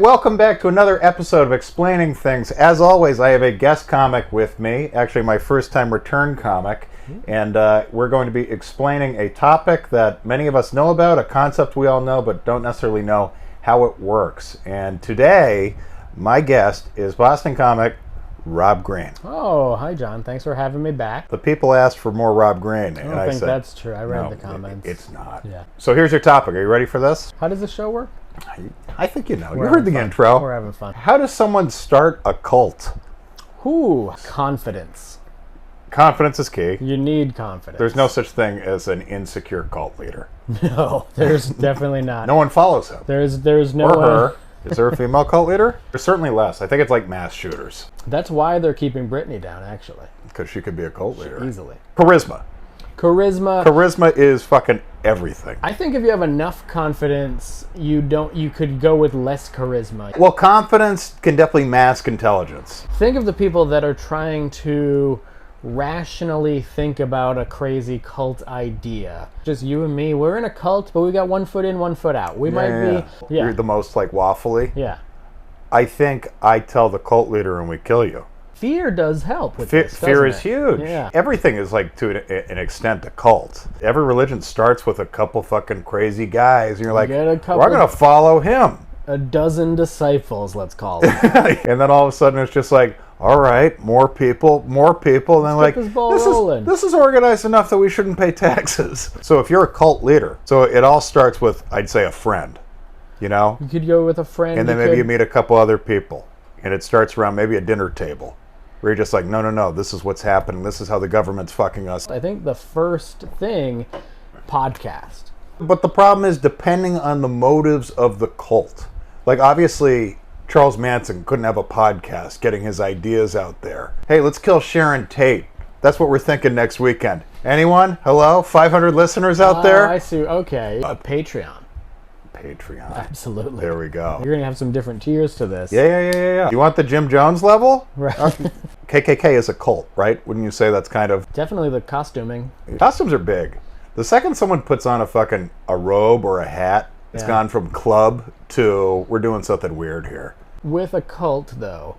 Welcome back to another episode of Explaining Things. As always, I have a guest comic with me, actually my first time return comic, and we're going to be explaining a topic that many of us know about, a concept we all know, but don't necessarily know how it works. And today, my guest is Boston comic Rob Greene. Oh, hi John. Thanks for having me back. The people asked for more Rob Greene, I and don't I think said, that's true. I read no, the comments. it's not. Yeah. So here's your topic. Are you ready for this? How does the show work? I think you know. We're You heard the having fun. intro. We're having fun. How does someone start a cult? Ooh, confidence. Confidence is key. You need confidence. There's no such thing as an insecure cult leader. No, there's definitely not. No one follows him. There's no Or her. Is there a female cult leader? There's certainly less. I think it's like mass shooters. That's why they're keeping Britney down, actually. Because she could be a cult leader. Easily. Charisma. Charisma Is fucking everything. I think if you have enough confidence, you could go with less charisma. Well, confidence can definitely mask intelligence. Think of the people that are trying to rationally think about a crazy cult idea. Just you and me, we're in a cult, but we got 1 foot in, 1 foot out. We might be... Yeah. You're the most like waffly. Yeah. I think I tell the cult leader and we kill you. Fear does help with this, Fear doesn't is it? huge. Yeah. Everything is like to an extent a cult. Every religion starts with a couple fucking crazy guys, and you're like, get a couple- we're gonna follow him. A dozen disciples, let's call it. And then all of a sudden it's just like, all right, more people, and then like, this ball rolling. this is organized enough that we shouldn't pay taxes. So if you're a cult leader, so it all starts with, I'd say, a friend, you know? You could go with a friend. And then maybe you meet a couple other people, and it starts around maybe a dinner table, where you're just like, no, this is what's happening. This is how the government's fucking us. I think the first thing, podcast. But the problem is, depending on the motives of the cult. Like, obviously, Charles Manson couldn't have a podcast getting his ideas out there. Hey, let's kill Sharon Tate. That's what we're thinking next weekend. Anyone? Hello? 500 listeners out there? I see. Okay. A Patreon. Patreon. Absolutely. There we go. You're going to have some different tiers to this. Yeah. You want the Jim Jones level? Right. KKK is a cult, right? Wouldn't you say that's kind of... Definitely the costuming. Costumes are big. The second someone puts on a robe or a hat, it's gone from club to we're doing something weird here. With a cult, though,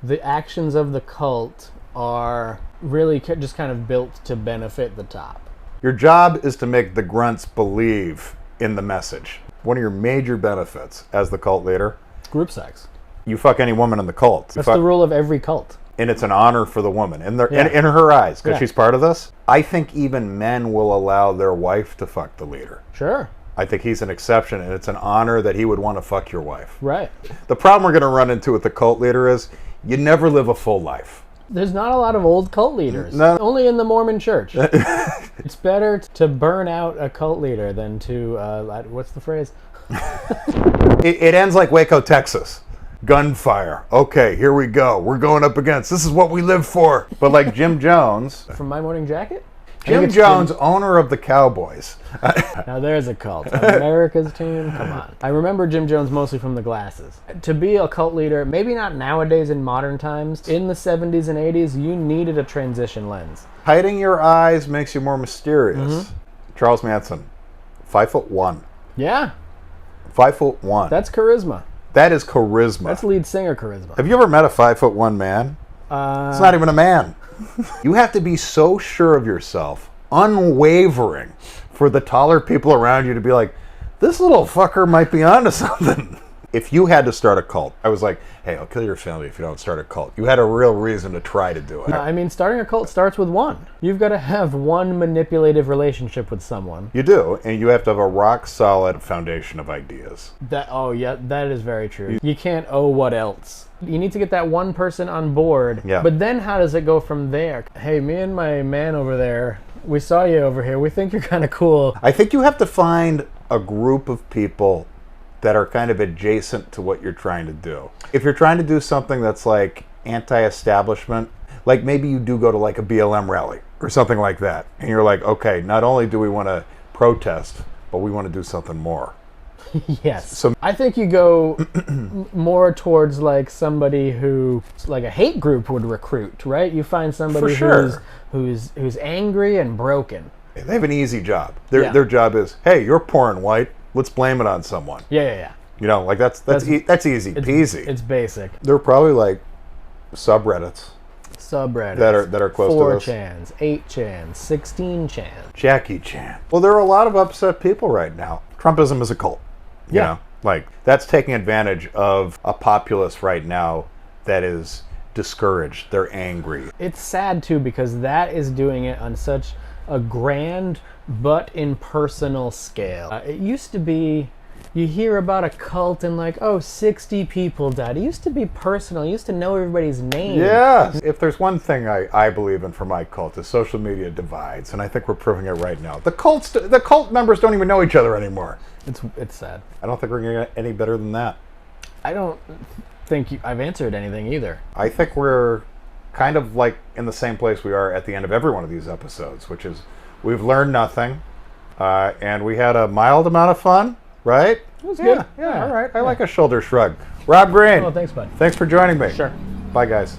the actions of the cult are really just kind of built to benefit the top. Your job is to make the grunts believe in the message. One of your major benefits as the cult leader, Group sex. you fuck any woman in the cult. That's the rule of every cult. And it's an honor for the woman in her eyes, because she's part of this. I think even men will allow their wife to fuck the leader. Sure. I think he's an exception, and it's an honor that he would want to fuck your wife. Right. The problem we're going to run into with the cult leader is you never live a full life. There's not a lot of old cult leaders. No. Only in the Mormon church. It's better to burn out a cult leader than to, what's the phrase? It ends like Waco, Texas. Gunfire. Okay, here we go. We're going up against. This is what we live for. But like Jim Jones. From My Morning Jacket? Jim Jones, owner of the Cowboys. Now there's a cult. America's team? Come on. I remember Jim Jones mostly from the glasses. To be a cult leader, maybe not nowadays in modern times, in the 70s and 80s, you needed a transition lens. Hiding your eyes makes you more mysterious. Charles Manson, 5'1". Yeah. 5'1". That's charisma. That is charisma. That's lead singer charisma. Have you ever met a 5'1" man? It's not even a man. You have to be so sure of yourself, unwavering, for the taller people around you to be like, this little fucker might be onto something. If you had to start a cult, I was like, hey, I'll kill your family if you don't start a cult. You had a real reason to try to do it. I mean, starting a cult starts with one. You've got to have one manipulative relationship with someone. You do, and you have to have a rock-solid foundation of ideas. That is very true. You can't owe what else. You need to get that one person on board. Yeah. But then how does it go from there? Hey, me and my man over there, we saw you over here. We think you're kind of cool. I think you have to find a group of people that are kind of adjacent to what you're trying to do. If you're trying to do something that's like anti-establishment, like maybe you do go to like a BLM rally or something like that, and you're like, okay, not only do we want to protest, but we want to do something more. Yes. So I think you go more towards like somebody who, like a hate group would recruit, right? You find somebody who's angry and broken. They have an easy job. Their job is, hey, you're poor and white. Let's blame it on someone. Yeah. You know, like that's easy peasy. It's basic. They're probably like subreddits Subreddits. that are close to this. 4chans, 8chans, 16chans. Jackie Chan. Well, there are a lot of upset people right now. Trumpism is a cult. You know, like that's taking advantage of a populace right now that is discouraged. They're angry. It's sad too because that is doing it on such a grand but impersonal scale. It used to be, you hear about a cult and like, oh, 60 people died. It used to be personal. You used to know everybody's name. Yeah. If there's one thing I believe in for my cult is social media divides, and I think we're proving it right now. The cult members don't even know each other anymore. It's sad. I don't think we're going to get any better than that. I don't think I've answered anything either. I think we're kind of like in the same place we are at the end of every one of these episodes, which is we've learned nothing, and we had a mild amount of fun, right? It was good. Yeah, all right. I like a shoulder shrug. Rob Greene. Oh, thanks, bud. Thanks for joining me. Sure. Bye, guys.